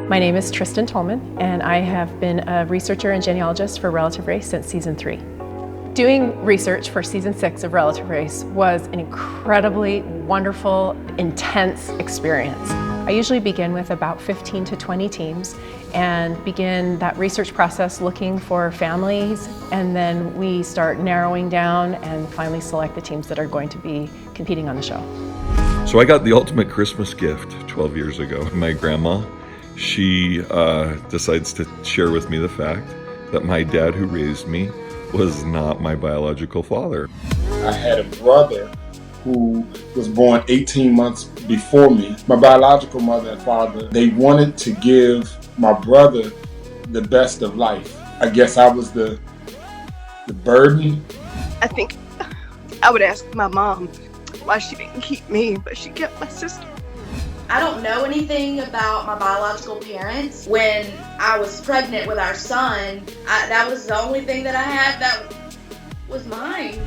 My name is Tristan Tolman, and I have been a researcher and genealogist for Relative Race since season 3. Doing research for season 6 of Relative Race was an incredibly wonderful, intense experience. I usually begin with about 15 to 20 teams and begin that research process looking for families, and then we start narrowing down and finally select the teams that are going to be competing on the show. So I got the ultimate Christmas gift 12 years ago. My grandma, she decides to share with me the fact that my dad who raised me was not my biological father. I had a brother who was born 18 months before me. My biological mother and father, they wanted to give my brother the best of life. I guess I was the burden. I think I would ask my mom why she didn't keep me, but she kept my sister. I don't know anything about my biological parents. When I was pregnant with our son, that was the only thing that I had that was mine.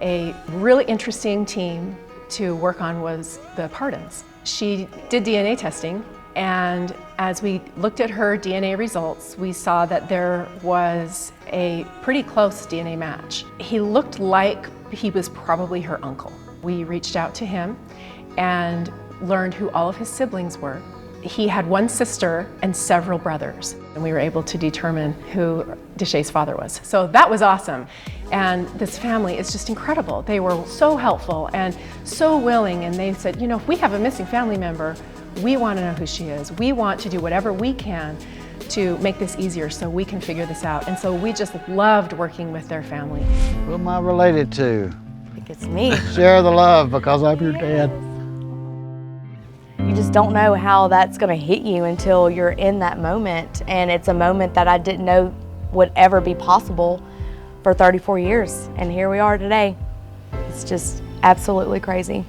A really interesting team to work on was the Pardons. She did DNA testing, and as we looked at her DNA results, we saw that there was a pretty close DNA match. He looked like he was probably her uncle. We reached out to him and learned who all of his siblings were. He had one sister and several brothers, and we were able to determine who Deshay's father was. So that was awesome. And this family is just incredible. They were so helpful and so willing, and they said, you know, if we have a missing family member, we want to know who she is. We want to do whatever we can to make this easier so we can figure this out. And so we just loved working with their family. Who am I related to? I think it's me. Share the love because I'm your dad. You just don't know how that's going to hit you until you're in that moment. And it's a moment that I didn't know would ever be possible for 34 years. And here we are today. It's just absolutely crazy.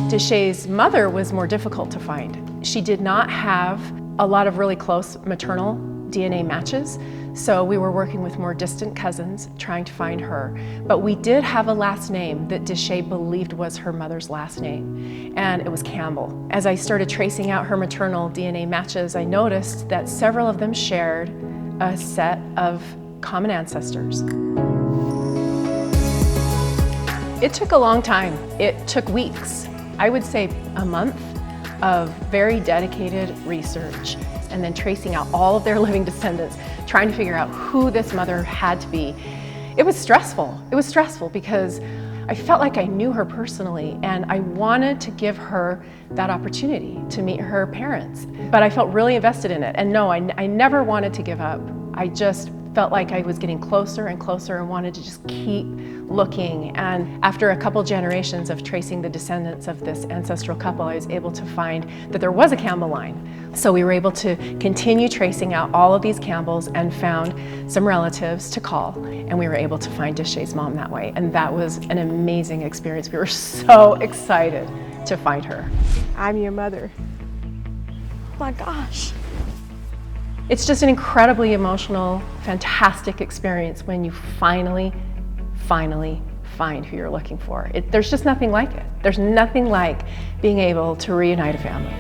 Deshay's mother was more difficult to find. She did not have a lot of really close maternal DNA matches, so we were working with more distant cousins trying to find her. But we did have a last name that Deshay believed was her mother's last name, and it was Campbell. As I started tracing out her maternal DNA matches, I noticed that several of them shared a set of common ancestors. It took a long time. It took weeks. I would say a month of very dedicated research, and then tracing out all of their living descendants, trying to figure out who this mother had to be. It was stressful. It was stressful because I felt like I knew her personally, and I wanted to give her that opportunity to meet her parents. But I felt really invested in it. And no, I never wanted to give up. I just felt like I was getting closer and closer and wanted to just keep looking. And after a couple generations of tracing the descendants of this ancestral couple, I was able to find that there was a Campbell line. So we were able to continue tracing out all of these Campbells and found some relatives to call. And we were able to find Deshay's mom that way. And that was an amazing experience. We were so excited to find her. I'm your mother. Oh my gosh. It's just an incredibly emotional, fantastic experience when you finally find who you're looking for. There's just nothing like it. There's nothing like being able to reunite a family.